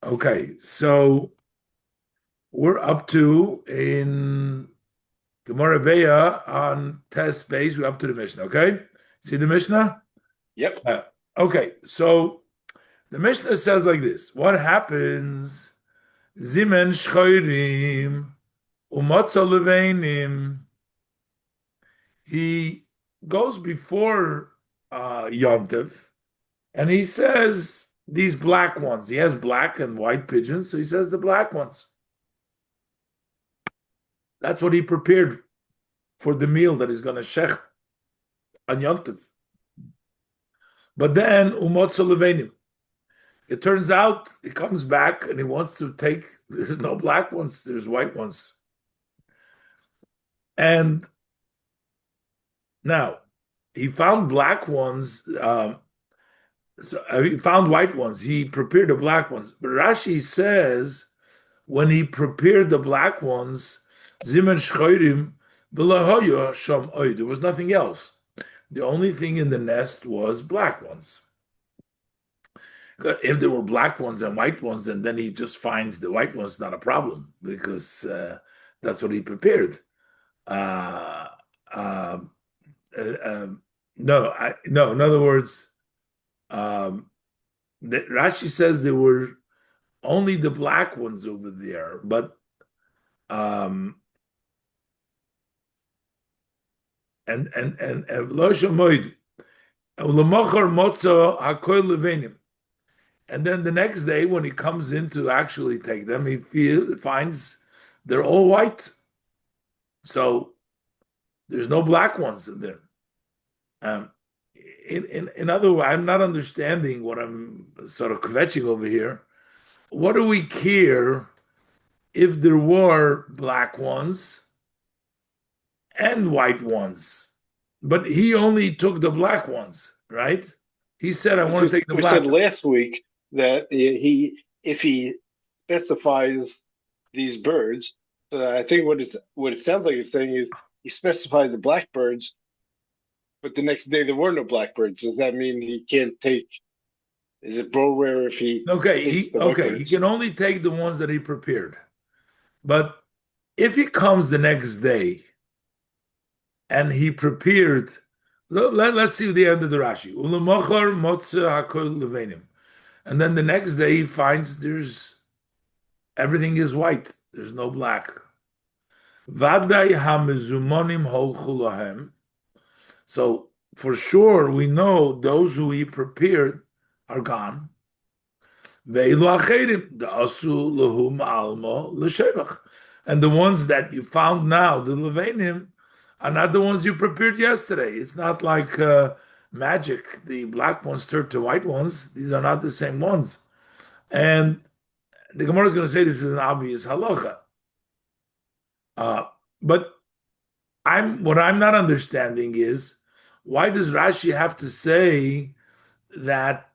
Okay, so we're up to in Gemara Beya on test base. We're up to the Mishnah. Okay, see the Mishnah? Yep. Uh, okay, so the Mishnah says like this: what happens? Zimen shchoirim umatza leveinim. He goes before Yom Tov, and he says these black ones. He has black and white pigeons, so he says the black ones. That's what he prepared for the meal that he's going to shech on Yom Tov. But then umotza levenim. It turns out he comes back and he wants to take. There's no black ones. There's white ones. And now he found black ones. He found white ones. He prepared the black ones. But Rashi says when he prepared the black ones, zimen shchoirim v'lahoya sham oid. There was nothing else. The only thing in the nest was black ones. If there were black ones and white ones, and then he just finds the white ones, not a problem because that's what he prepared. Uh, um, no. In other words, um, Rashi says there were only the black ones over there, but um, and lo shamoid ulamachar motza hakoy levenim. And then the next day, when he comes in to actually take them, finds they're all white. So there's no black ones in there. Um, in other words, I'm not understanding what I'm sort of kvetching over here. What do we care if there were black ones and white ones? But he only took the black ones, right? He said, I As want to take the we black said ones. last week that if he specifies these birds, so I think what it sounds like it's saying is he specified the blackbirds, but the next day there were no blackbirds. Does that mean he can't take? Is it bro rare if he takes the He whitebirds? can only take the ones that he prepared. But if he comes the next day and he prepared, us see the end of the Rashi. Ulamachar motza hakol levenim. And then the next day he finds there's everything is white. There's no black. Vaday hamezumonim holchu lahem. So for sure we know those who he prepared are gone. Ve'ilu acherim da'asu lahum almo l'shevach. And the ones that you found now, the levenim, are not the ones you prepared yesterday. It's not like magic. The black ones turned to white ones. These are not the same ones. And the Gemara is going to say this is an obvious halacha. But what I'm not understanding is why does Rashi have to say that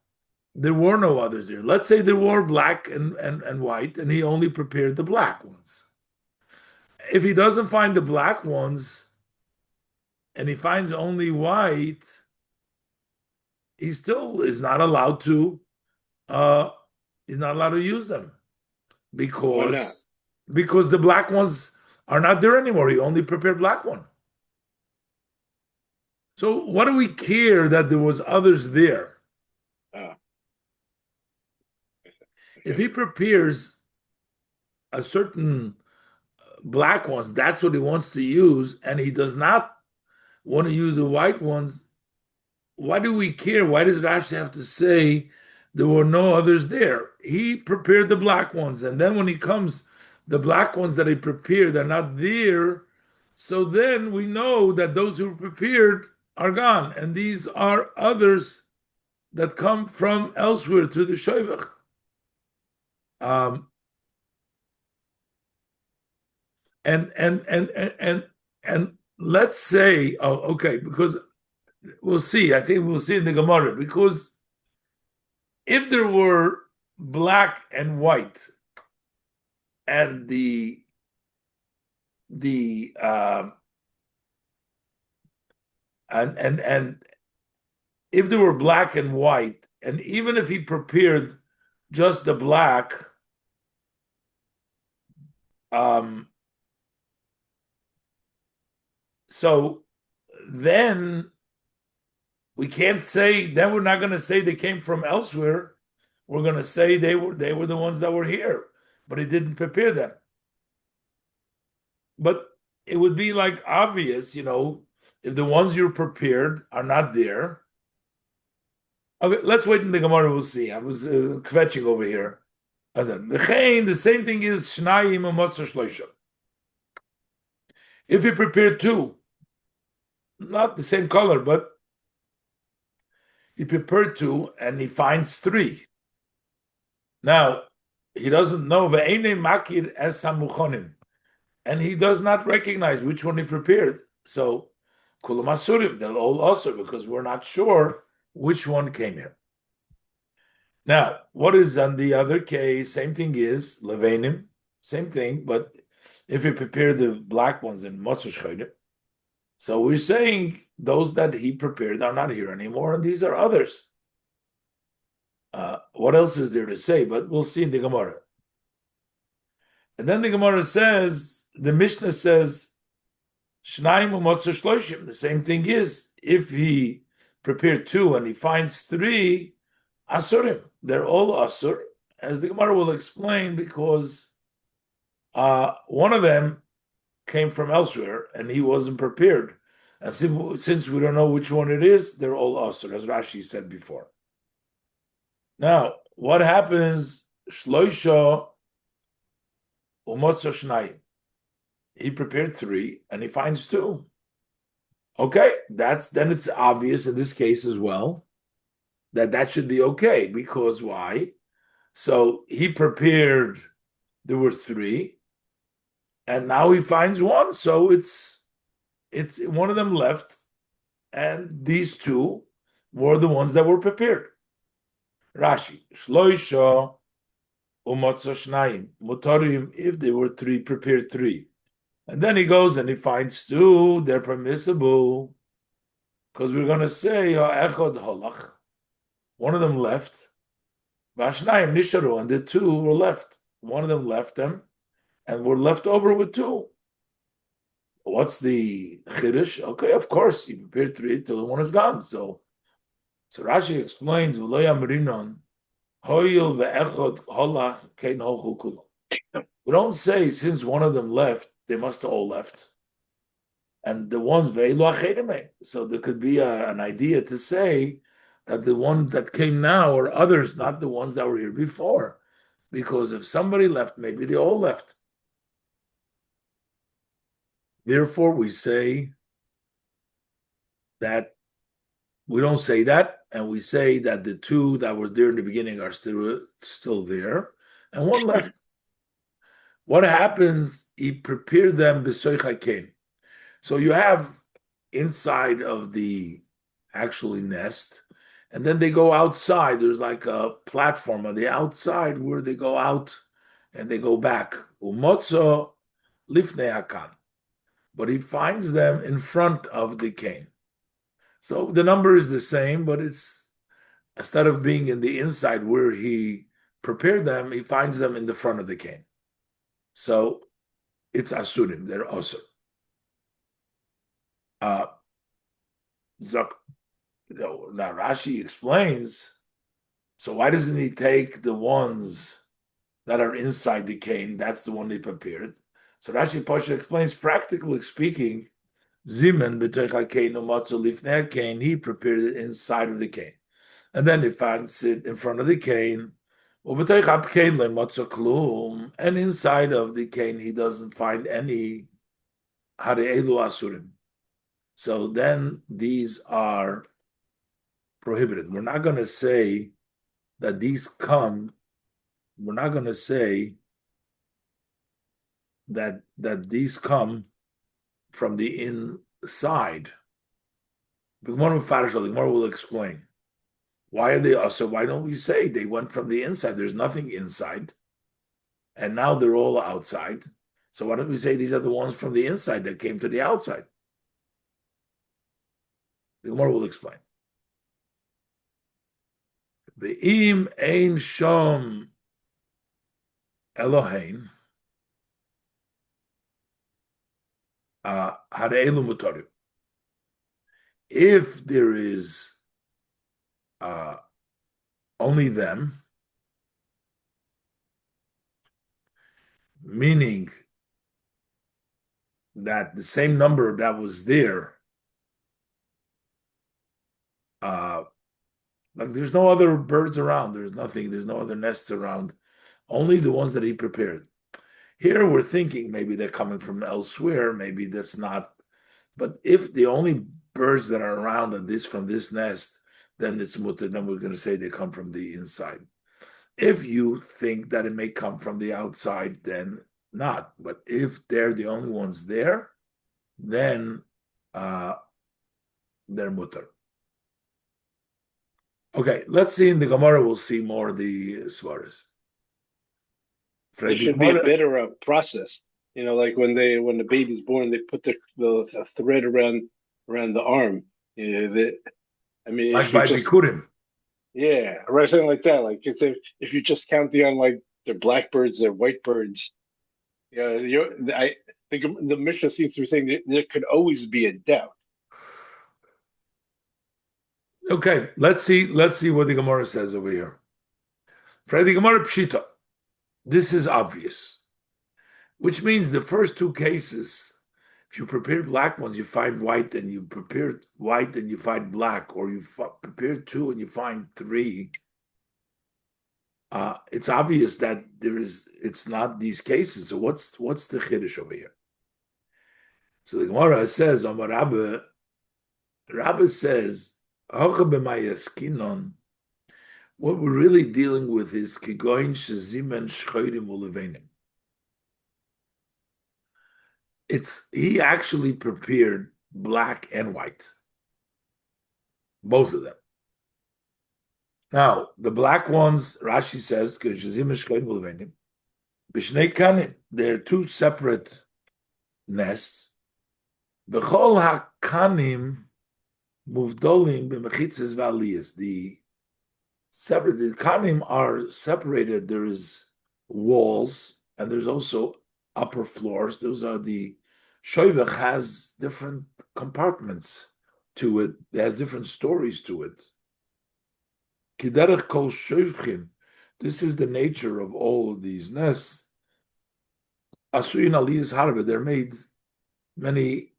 there were no others there? Let's say there were black and white, and he only prepared the black ones. If he doesn't find the black ones and he finds only white, he still is not allowed to uh he's not allowed to use them Why not? because the black ones are not there anymore. He only prepared black one. So what do we care that there was others there? Oh, If okay. he prepares a certain black ones, that's what he wants to use, and he does not want to use the white ones. Why do we care? Why does Rashi have to say there were no others there? He prepared the black ones, and then when he comes, the black ones that he prepared are not there. So then we know that those who prepared are gone, and these are others that come from elsewhere to the Shoivach. Um, and let's say, oh, okay, because we'll see. I think we'll see in the Gemara because if there were black and white and the and if there were black and white, and even if he prepared just the black, So then we can't say, then we're not going to say they came from elsewhere. We're going to say they were the ones that were here, but he didn't prepare them. But it would be like obvious, if the ones you prepared are not there. Okay, let's wait in the Gemara. We'll see. I was kvetching over here. The same thing is shnayim u'motzah shloisha. If he prepared two, not the same color, but he prepared two and he finds three. Now he doesn't know ve'enei makir es hamuchonim, and he does not recognize which one he prepared. So kulam asurim, they'll all also because we're not sure which one came here. Now, what is on the other case? Same thing is levenim, same thing, but if you prepare the black ones in motzah shchoyne, so we're saying those that he prepared are not here anymore, and these are others. What else is there to say? But we'll see in the Gemara. And then the Gemara says, the Mishnah says, Shnaim u'motzah shloshim. The same thing is, if he prepared two and he finds three, asurim. They're all asur, as the Gemara will explain, because one of them came from elsewhere and he wasn't prepared. And since we don't know which one it is, they're all asur, as Rashi said before. Now, what happens? Shloisha u'motzah shnayim. He prepared three and he finds two. Okay, then it's obvious in this case as well that should be okay, because why? So he prepared, there were three, and now he finds one, so it's one of them left, and these two were the ones that were prepared. Rashi, shloisha u'motzah shnayim mutarim, if there were three, prepared three. And then he goes and he finds two, they're permissible, because we're going to say echad halach, one of them left, vashnayim nisharu, and the two were left. One of them left them, and we're left over with two. What's the chiddush? Okay, of course, you prepared three till one is gone. So Rashi explains, v'lo yamrinon hoyil ve'echad halach kein holchu kulam. We don't say since one of them left, they must have all left. And the ones ve'elu achedeme. So there could be an idea to say that the ones that came now are others, not the ones that were here before. Because if somebody left, maybe they all left. Therefore, we say that we don't say that, and we say that the two that were there in the beginning are still there, and one left. What happens? He prepared them b'soich hakein. So you have inside of the actually nest, and then they go outside. There's like a platform on the outside where they go out and they go back. Umotzo lifnei hakan. But he finds them in front of the cane. So the number is the same, but it's instead of being in the inside where he prepared them, he finds them in the front of the cane. So it's asurim, they're asur. Now Rashi explains, so why doesn't he take the ones that are inside the cane? That's the one he prepared. So Rashi Pasha explains, practically speaking, Zimen b'toich hakein u'matzah lifnei hakein, he prepared it inside of the cane. And then he finds it in front of the cane, u'b'toich hakein le'matzah klum, and inside of the cane he doesn't find any hare'elu asurim. So then these are prohibited. We're not going to say that these come, we're not going to say that these come from the inside. The Gemara will explain. Why are they also? Why don't we say they went from the inside? There's nothing inside, and now they're all outside. So why don't we say these are the ones from the inside that came to the outside? The Gemara will explain. Ve'im ein shom Elohein. Hare'elu mutarim. If there is uh, only them, meaning that the same number that was there, uh, like there's no other birds around, there's nothing, there's no other nests around, only the ones that he prepared. Here we're thinking maybe they're coming from elsewhere, maybe that's not. But if the only birds that are around are this from this nest, then it's mutter. Then we're going to say they come from the inside. If you think that it may come from the outside, then not. But if they're the only ones there, then they're mutter. Okay, let's see in the Gemara. We'll see more of the svaras. There should be a better process. Like when the baby's born, they put the thread around the arm. Like by Bikurim. Yeah, right, something like that. Like if you're just counting on like their blackbirds, their white birds. Yeah, I think the Mishnah seems to be saying that there could always be a doubt. Okay, let's see what the Gemara says over here. For the Gemara Pshita, this is obvious, which means the first two cases, if you prepare black ones, you find white, and you prepare white and you find black, or you prepare two and you find three. It's obvious that it's not these cases. So what's the chiddush over here? So the Gemara says, Amar Rabbi says, what we're really dealing with is kigoin shezimen shchoirim ulevenim. He actually prepared black and white, both of them. Now, the black ones, Rashi says, they're two separate nests. B'chol hakanim muvdolim b'mechitzes v'aliyas. The kanim are separated. There is walls, and there's also upper floors. Those are the shoivach has different compartments to it. It has different stories to it. Kiderech kol shoivchim. This is the nature of all of these nests. Asuyin aliyas harbe. They're made many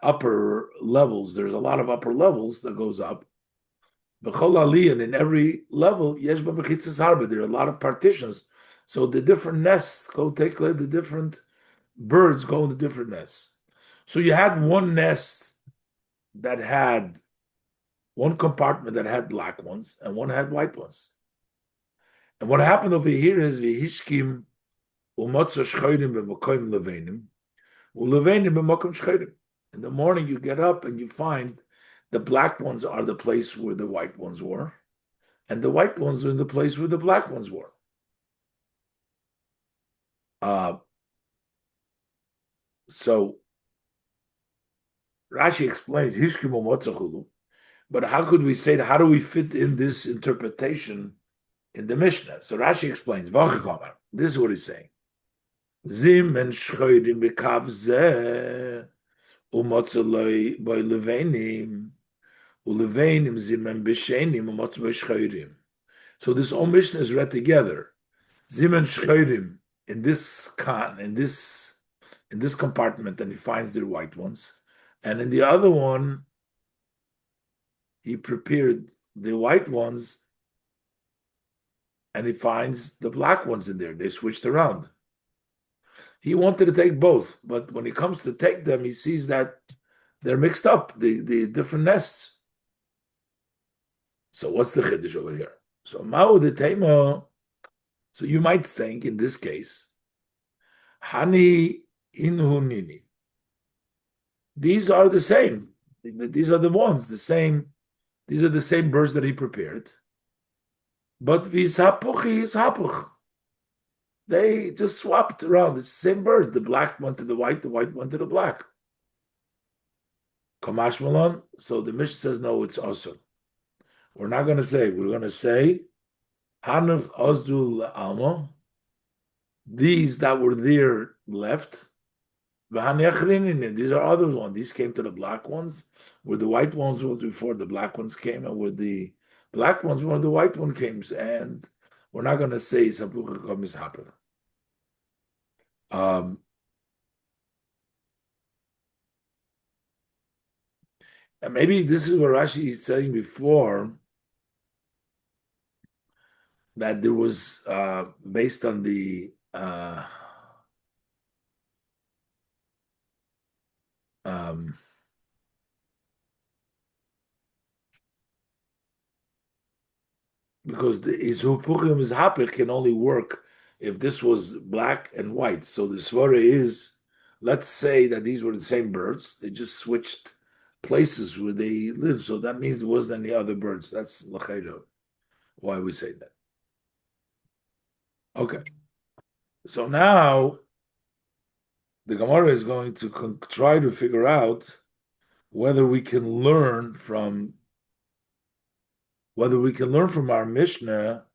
upper levels. There's a lot of upper levels that goes up. B'chol aliyah, in every level, yesh b'mechitzas harbe. There are a lot of partitions. So the different nests the different birds go in the different nests. So you had one nest that had one compartment that had black ones and one had white ones. And what happened over here is v'hishkim u'motzo shchoirim b'mokoim levenim u'levenim b'mokoim shchoirim. In the morning you get up and you find the black ones are the place where the white ones were, and the white ones are in the place where the black ones were. So Rashi explains Hishkimu Motzachulu, but how could we say that? How do we fit in this interpretation in the Mishnah? So Rashi explains, this is what he's saying. Zim and Shchoidim bekav zeh umotzaloi by levenim ulevenim zim and b'shenim umotzaloi shchoidim. So this whole Mishnah is read together. Zim and Shchoidim in this compartment, and he finds the white ones, and in the other one he prepared the white ones and he finds the black ones in there. They switched around. He wanted to take both, but when he comes to take them, he sees that they're mixed up, the different nests. So what's the chiddush over here? So ma'u the tema. So you might think in this case, hani inhunini. These are the same. These are the ones, the same. These are the same birds that he prepared. But vishapuchi is hapuch. They just swapped around. It's the same bird. The black went to the white went to the black. Kamash Malon. So the Mishnah says, no, it's awesome. We're not going to say. We're going to say, Hanuf Ozdul Alma. These that were there left. These are other ones. These came to the black ones, where the white ones were before the black ones came, and where the black ones were the white one came. And we're not going to say Sapucha Kamis Hapach. And maybe this is what Rashi is saying before, that there was based on the because the Izupuchim is Hapich can only work if this was black and white. So the Svara is, let's say that these were the same birds, they just switched places where they live. So that means there wasn't any other birds. That's L'chayro, why we say that. Okay. So now the Gemara is going to try to figure out whether we can learn from our Mishnah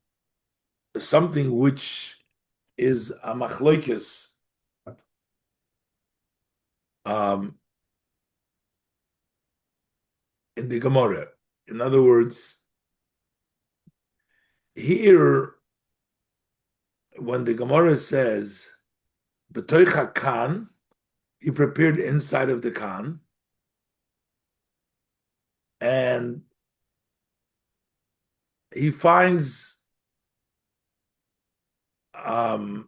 something which is a machlokes in the Gemara. In other words, here when the Gemara says b'toich kan, he prepared inside of the kan, and he finds them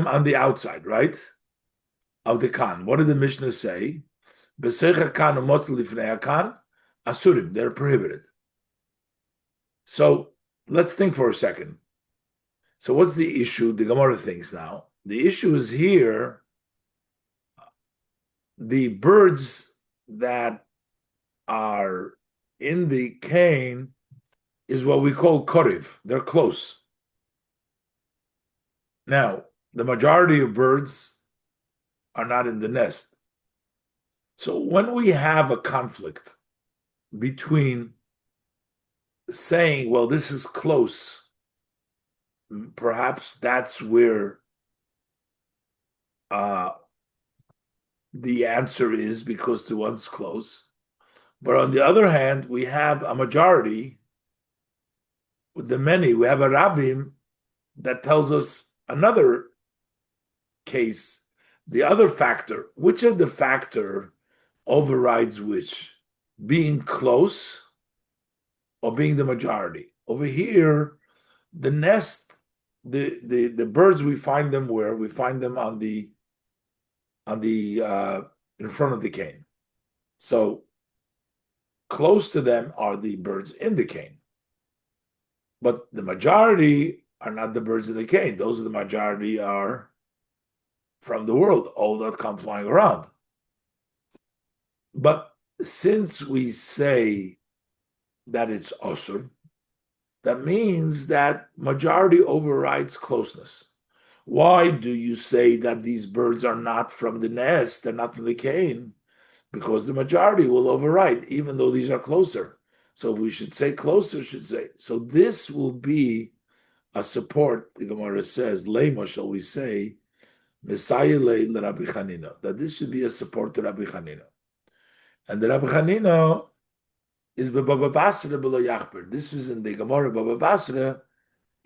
on the outside, right, of the kan. What did the Mishnah say? B'seicha kan u'motzel lifnei kan asurim. They're prohibited. So let's think for a second. So what's the issue? The Gemara thinks now. The issue is here, the birds that are in the cane is what we call koriv. They're close. Now, the majority of birds are not in the nest. So when we have a conflict between saying, well, this is close, perhaps that's where the answer is, because the one's close. But on the other hand, we have a majority with the many. We have a rabbim that tells us another case, the other factor. Which of the factor overrides which? Being close or being the majority? Over here, the nest, the birds, we find them where? We find them on the in front of the cane. So close to them are the birds in the cane. But the majority are not the birds in the cane. Those of the majority are from the world, all that come flying around. But since we say that it's osur, that means that majority overrides closeness. Why do you say that these birds are not from the nest, they're not from the cane? Because the majority will override, even though these are closer. So if we should say closer, should say. So this will be a support, the Gemara says, Lema, shall we say, Messiah le Rabbi Chanina, that this should be a support to Rabbi Chanina. And the Rabbi Chanina is Baba Basra below Yachber. This is in the Gemara Baba Basra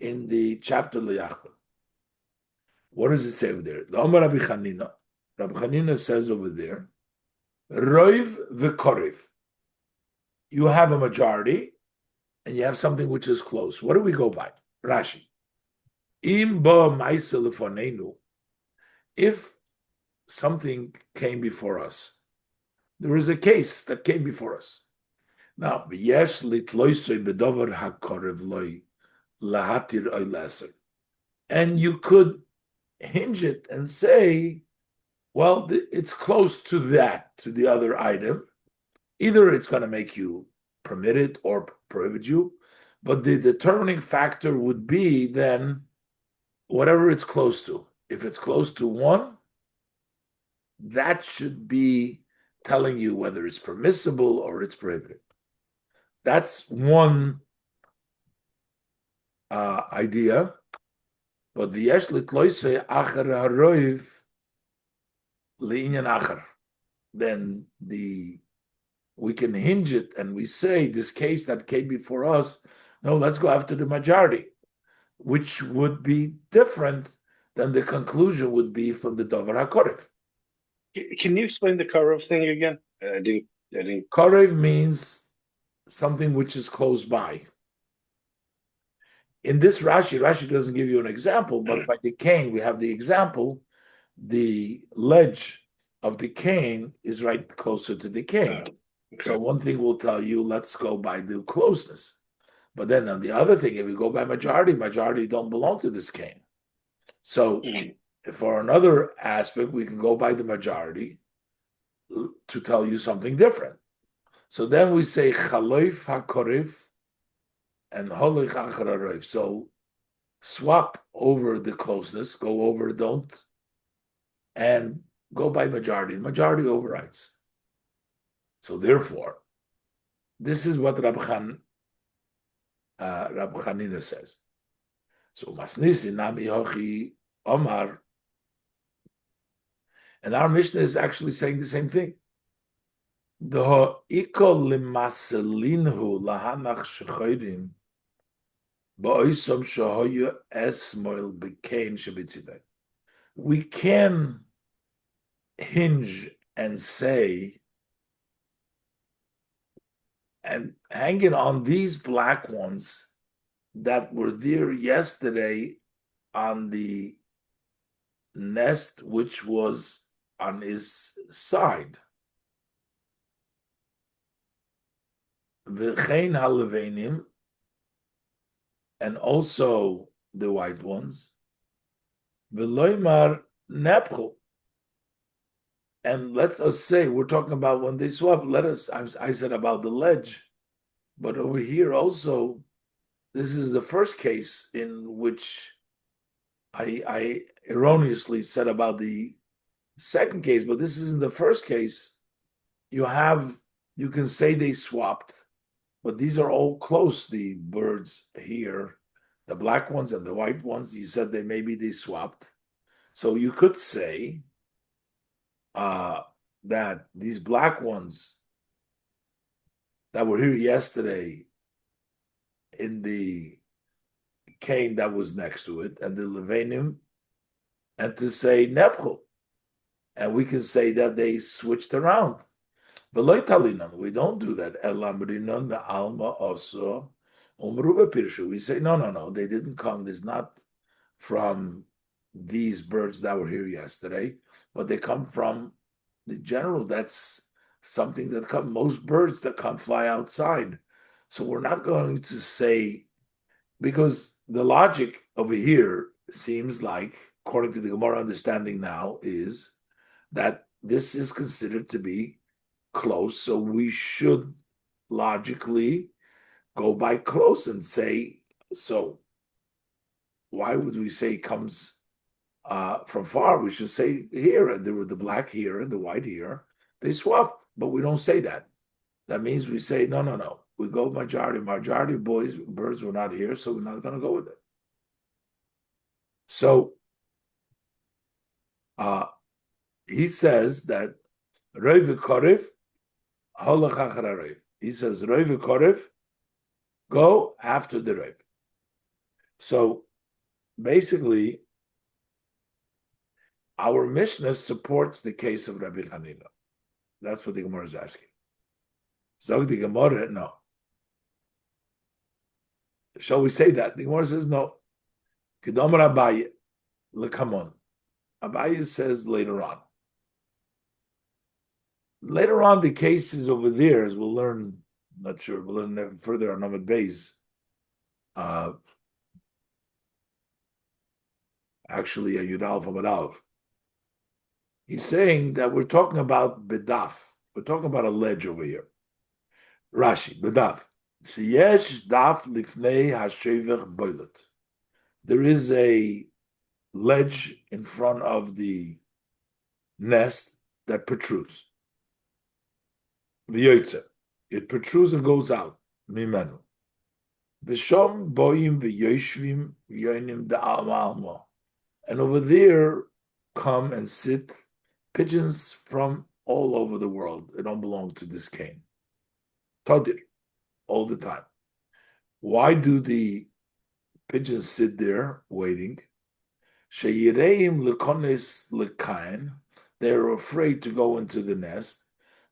in the chapter Le Yachber. What does it say over there? The Omar Rabbi Chanina. Rabbi Chanina says over there, Roiv v'Korev. You have a majority, and you have something which is close. What do we go by? Rashi. Im ba ma'isa lefonenu. If something came before us, there is a case that came before us. Now, v'yesh litloisoi bedover hakorev loi lahatir oy leser. And you could hinge it and say, well, it's close to that, to the other item. Either it's going to make you permit it or prohibit you, but the determining factor would be then whatever it's close to. If it's close to one, that should be telling you whether it's permissible or it's prohibited. That's one idea. But v'yesh litloisei acher haroiv le'inyan acher. Then we can hinge it and we say this case that came before us, no, let's go after the majority, which would be different than the conclusion would be from the Dover HaKorev. Can you explain the Karov thing again? I didn't. Korev means something which is close by. In this Rashi doesn't give you an example, but by the cane, we have the example. The ledge of the cane is right closer to the cane. Okay. So one thing will tell you, let's go by the closeness. But then on the other thing, if we go by majority don't belong to this cane. So for another aspect, we can go by the majority to tell you something different. So then we say chaloif hakorev and holoich achararev. So swap over the closeness, go over, don't, and go by majority. The majority overrides. So therefore, this is what Rabbi Chanina says. So Masnisi Nami Hochi Omar, and our Mishnah is actually saying the same thing. The Iko Limaselinhu Lahanach Shechoidim Ba'oisom Shehoyu Esmoil Bekain Shabitzidai. We can hinge and say, and hanging on these black ones that were there yesterday on the nest, which was on his side. V'chein halevenim, and also the white ones. V'loimar nepchu. And let us say, we're talking about when they swap, I said about the ledge, but over here also, this is the first case in which I erroneously said about the second case, but this isn't the first case. You can say they swapped, but these are all close, the birds here, the black ones and the white ones. You said maybe they swapped. So you could say that these black ones that were here yesterday in the cane that was next to it, and the levanim, and to say nepchul, and we can say that they switched around. But we don't do that. We say no, they didn't come. There's not from these birds that were here yesterday, but they come from the general. That's something that come. Most birds that come fly outside. So we're not going to say, because the logic over here seems like, according to the Gemara understanding now, is that this is considered to be close. So we should logically go by close and say, so why would we say it comes from far? We should say here, and there were the black here and the white here. They swapped, but we don't say that. That means we say, no. We go majority. Majority of birds were not here, so we're not going to go with it. So he says that Rov Korev, Holach Achar Rov. He says Rov Korev, go after the Rov. So basically, our Mishnah supports the case of Rabbi Chanina. That's what the Gemara is asking. Zog the Gemara, no. Shall we say that? The Gemara says no. Kedomar Abaye, lekamon. Abaye says later on. Later on, the cases over there, as we'll learn, not sure, we'll learn further on Amud Beis. Actually, a Yudal from Adalv. He's saying that we're talking about bedaf. We're talking about a ledge over here. Rashi, bedaf. Sheyesh daf lifnei hashevach boilet. There is a ledge in front of the nest that protrudes. V'yoytze. It protrudes and goes out. Mimenu. V'shom boyim v'yoshvim yonim da'alma alma. And over there come and sit pigeons from all over the world. They don't belong to this cane. Tadir, all the time. Why do the pigeons sit there waiting? Sheyireim lekonis lekain. They're afraid to go into the nest.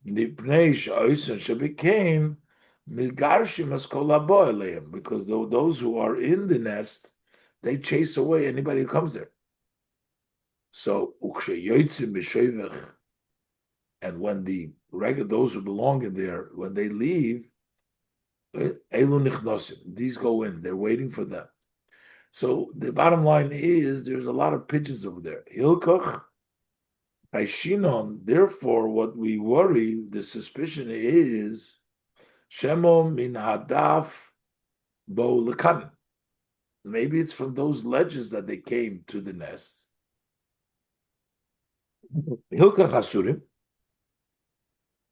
Nipnei she'oisen shebikein migarshim es kol habo eleim. Because those who are in the nest, they chase away anybody who comes there. So uksheyotzim b'shoivech, and when those who belong in there, when they leave, elu nichnosim, these go in. They're waiting for them. So the bottom line is there's a lot of pigeons over there. Hilkoch Shinon, therefore, what we worry, the suspicion is Shemo min hadaf bo lekan. Maybe it's from those ledges that they came to the nest. Hilkach Asurim,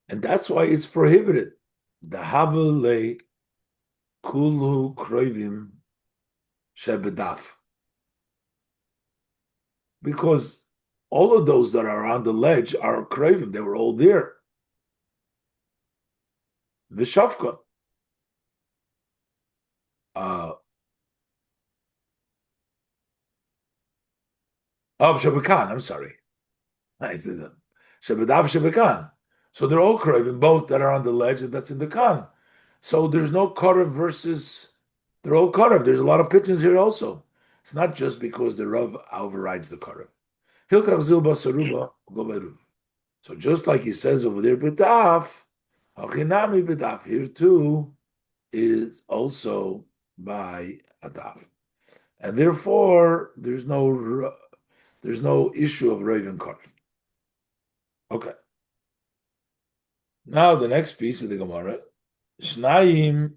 and that's why it's prohibited. The Havele Kulu Kroivim Shebedaf. Because all of those that are on the ledge are Kroivim, they were all there. V'shavkon. Shebekan, I'm sorry. I said that. Shebedav Shebekan. So they're all Kroivim, both that are on the ledge and that's in the Kan. So there's no Karev versus, they're all Karev. There's a lot of pigeons here also. It's not just because the Rav overrides the Karev. Hilkach Zilba Saruba Goberu. So just like he says over there, B'daf, Hachinami B'daf, here too is also by Adaf. And therefore, there's no issue of Raven Karev. Okay. Now the next piece of the Gemara, Shnayim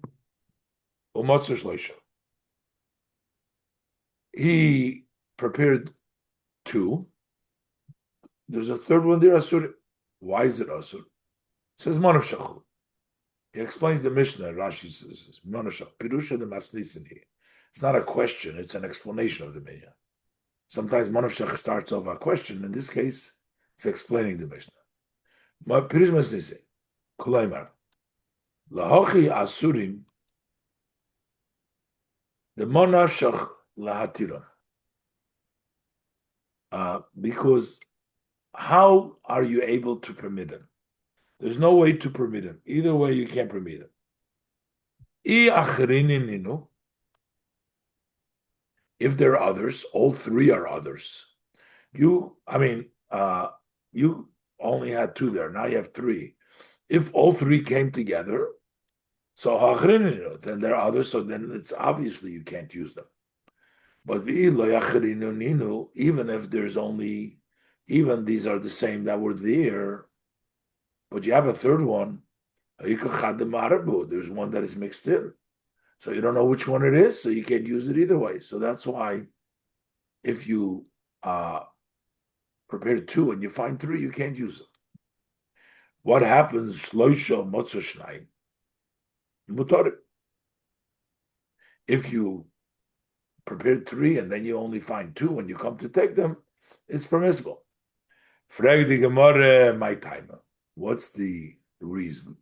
u'matzah shloisha. He prepared 2. There's a third one there, Asur. Why is it Asur? It says Manav Shachul. He explains the Mishnah. Rashi says Manav Shachul. Pirusha the Masnisin here. It's not a question; it's an explanation of the Mishnah. Sometimes Manav Shachul starts off a question. In this case, it's explaining the Mishnah. Pirush Masnisin. Kulaimar. Lahochi Asurim. The Manav Shach lahatiron. Because how are you able to permit him? There's no way to permit him. Either way, you can't permit him. If there are others, all 3 are others. You only had 2 there. Now you have 3. If all 3 came together, so then there are others. So then it's obviously you can't use them. But even if there's only, even these are the same that were there, but you have a third one, there's one that is mixed in. So you don't know which one it is, so you can't use it either way. So that's why if you prepare 2 and you find 3, you can't use them. What happens? If you prepared 3 and then you only find 2 when you come to take them, it's permissible. Frag the Gemara, my timer. What's the reason?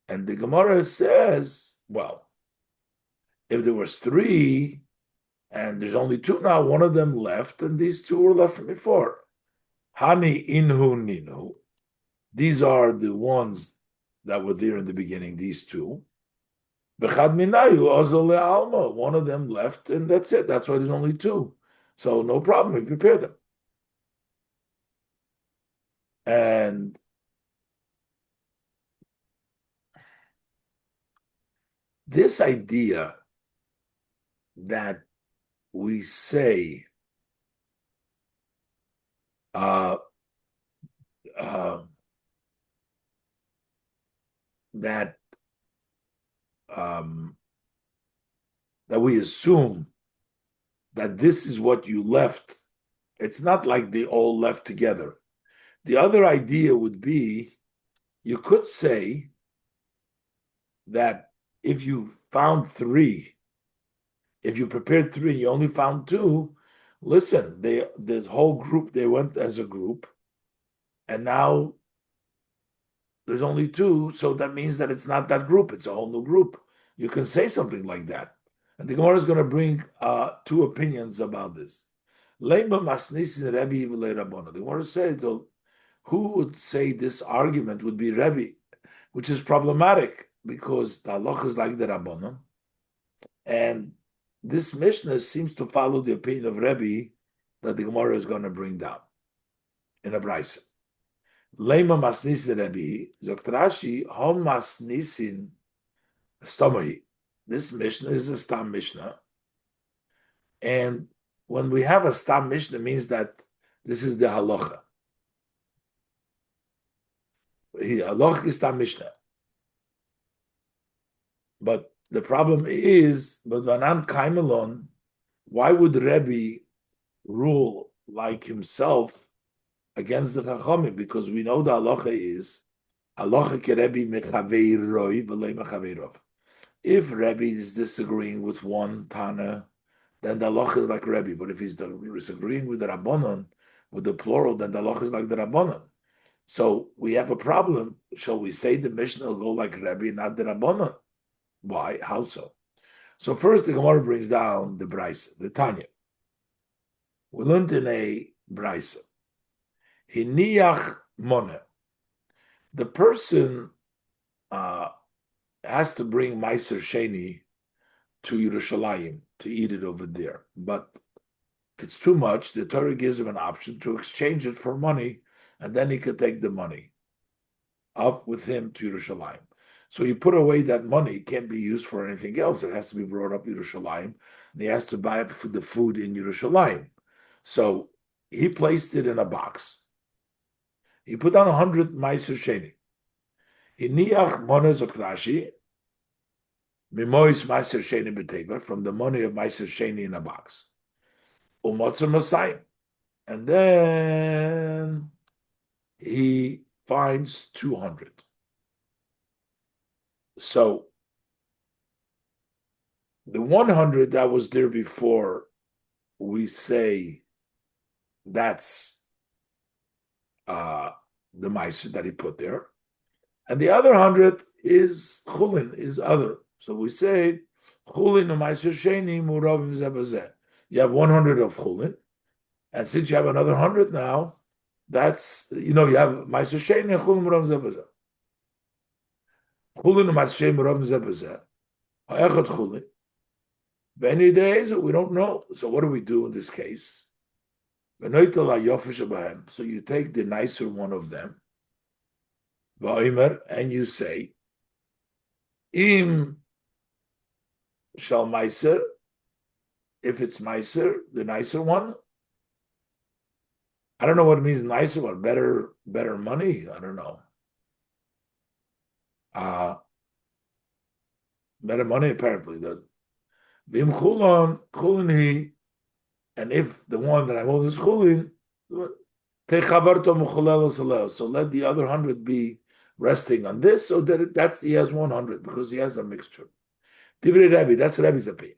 And the Gemara says, well, if there was 3 and there's only 2 now, one of them left, and these 2 were left from before. Hani inhu ninu. These are the ones that were there in the beginning, these 2. Bechad minayu ozole alma. One of them left, and that's it. That's why there's only 2. So no problem. We prepare them. And this idea that we say that we assume that this is what you left. It's not like they all left together. The other idea would be, you could say that if you found 3, if you prepared 3 and you only found 2, listen, the whole group, they went as a group, and now there's only two, so that means that it's not that group, it's a whole new group. You can say something like that. And the Gemara is going to bring two opinions about this. The Gemara said, who would say this argument would be Rebbe, which is problematic because the halacha is like the Rabbanon, and this Mishnah seems to follow the opinion of Rebbe that the Gemara is going to bring down in a Beitzah. Lema masnisin Rebbe, Zokt Rashi, hom masnisin stomahi. This Mishnah is a Stam Mishnah, and when we have a Stam Mishnah, it means that this is the halacha. Halacha is Stam Mishnah. But the problem is, but Vanan Kaimelon, why would Rebbe rule like himself against the Chachamim? Because we know the halacha is halacha keRebbe mechaveiroi v'lei mechaveirov. If Rebbe is disagreeing with one Tana, then the halacha is like Rebbe. But if he's disagreeing with the Rabbanon, with the plural, then the halacha is like the Rabbanon. So we have a problem. Shall we say the Mishnah will go like Rebbe, not the Rabbanon? Why? How so? So first the Gemara brings down the Beitzah, the Tanya. We learned in a Beitzah. Hiniach mone. The person has to bring Meiser Sheni to Yerushalayim to eat it over there. But if it's too much, the Torah gives him an option to exchange it for money, and then he could take the money up with him to Yerushalayim. So he put away that money, it can't be used for anything else. It has to be brought up Yerushalayim, and he has to buy it for the food in Yerushalayim. So he placed it in a box. He put down 100 Meiser Sheni. Hiniach monez okrashi, mimois Meiser Sheni b'teva, from the money of Meiser Sheni in a box. Umotzer Masayim. And then he finds 200. So the 100 that was there before, we say that's the Meiser that he put there. And the other 100 is Chulin, is other. So we say Chulin Meiser Sheni Muravim Zebazeh. You have 100 of Chulin, and since you have another 100 now, that's, you have Meiser Sheni and Chulin Muravim Zebazeh. Chulin Meiser Sheni Muravim Zebazeh. Ha'echad Chulin. Many days we don't know. So what do we do in this case? So you take the nicer one of them, and you say, Im shall Meiser, if it's Meiser, the nicer one. I don't know what it means, nicer one, better money. I don't know. Better money apparently does. Vim chulin, and if the one that I hold is chulin, so let the other 100 be resting on this, so that he has 100 because he has a mixture. Divrei Rebbe, that's Rebbe's opinion.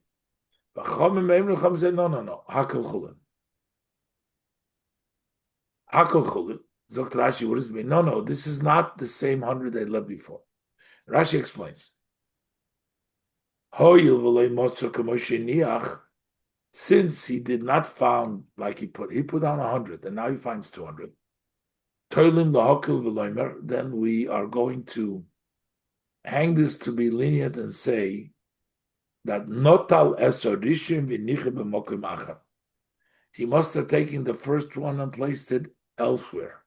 But Chachamim say no, hakel chulin. Hakel chulin. Zokt Rashi, what does it mean? No, this is not the same 100 they left before. Rashi explains. Since he did not found, like he put down 100, and now he finds 200. Then we are going to hang this to be lenient and say that notal esorishim v'niche b'mokim achar. He must have taken the first one and placed it elsewhere.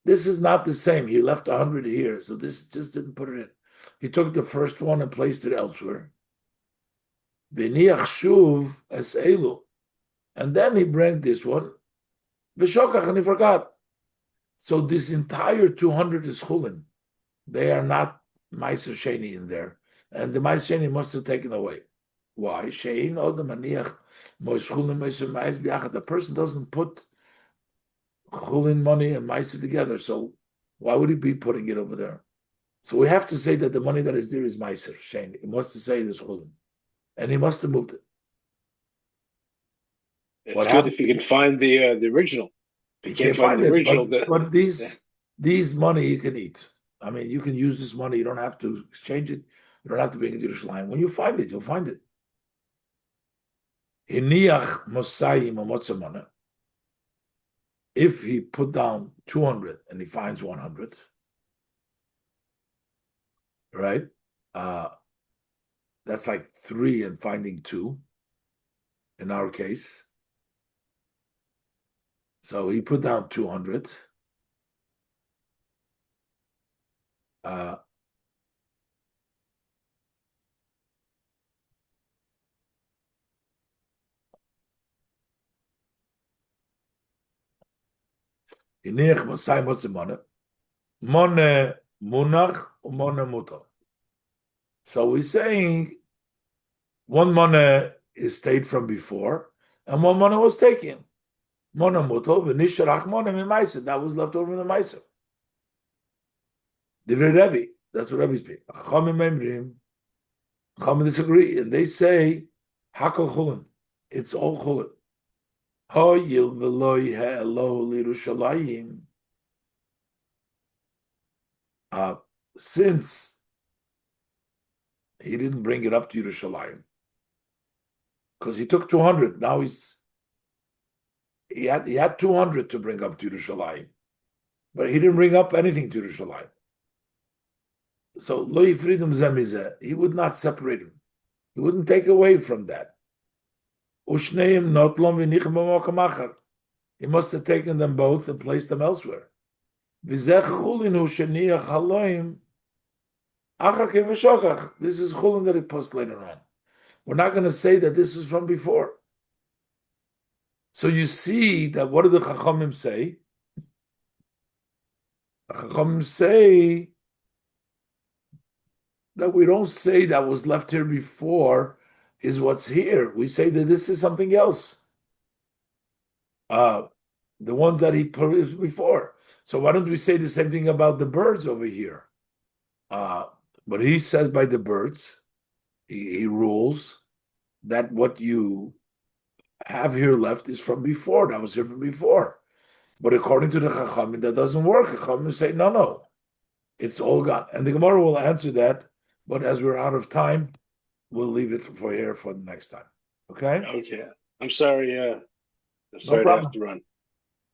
This is not the same. He left 100 here, so this just didn't put it in. He took the first one and placed it elsewhere. V'niach shuv es elu. And then he brought this one. V'shokach, and he forgot. So this entire 200 is chulin. They are not Meiser Sheni in there. And the Meiser Sheni must have taken away. Why? Shein odem aniach mois chulin meiser meiser biachad. The person doesn't put chulin money and meiser together. So why would he be putting it over there? So we have to say that the money that is there is Meiser Sheni. He must have said it is chulin. And he must have moved it. It's What good happened? if you can find the original. If You you can't can't find find the it, original, but the- these money you can eat. I mean, you can use this money. You don't have to exchange it. You don't have to bring it to Yerushalayim. When you find it, you'll find it. Hiniach mosayim amotzamana. If he put down 200 and he finds 100, right? That's like 3 and finding 2 in our case. So he put down 200. Hiniach mosayim amotzamana. Mone munach umone mutal. So we're saying one mana is stayed from before, and one mana was taken. Mana mutal v'nisharach mana mimaisa. That was left over in the maisa. Divrei Rebbe. That's what Rebbe speak. Chachamim memrim. Chachamim disagree, and they say hakol chulin. It's all chulin. Hoyil v'loy ha'elo l'Yerushalayim. Since he didn't bring it up to Yerushalayim, because he took 200. Now he had 200 to bring up to Yerushalayim, but he didn't bring up anything to Yerushalayim. So lo yifridum zemizeh, he would not separate him. He wouldn't take away from that. Ushneim notlom v'nichem b'mokam achar. He must have taken them both and placed them elsewhere. V'zeh chulin hu sheniach haloim achar keveshokach. This is chulin that he posts later on. We're not going to say that this is from before. So you see that what did the Chachamim say? The Chachamim say that we don't say that was left here before is what's here. We say that this is something else. The one that he put before. So why don't we say the same thing about the birds over here? But he says by the birds, he rules that what you have here left is from before. That was here from before. But according to the Chachamim, that doesn't work. Chachamim say, no, it's all gone. And the Gemara will answer that. But as we're out of time, we'll leave it for here for the next time. Okay? Okay. I'm sorry. I'm No sorry to have problem. to run.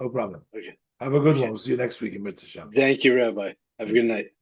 No problem. Okay. Have a good one. We'll see you next week in Mitzvah Shem. Thank you, Rabbi. Have a good night.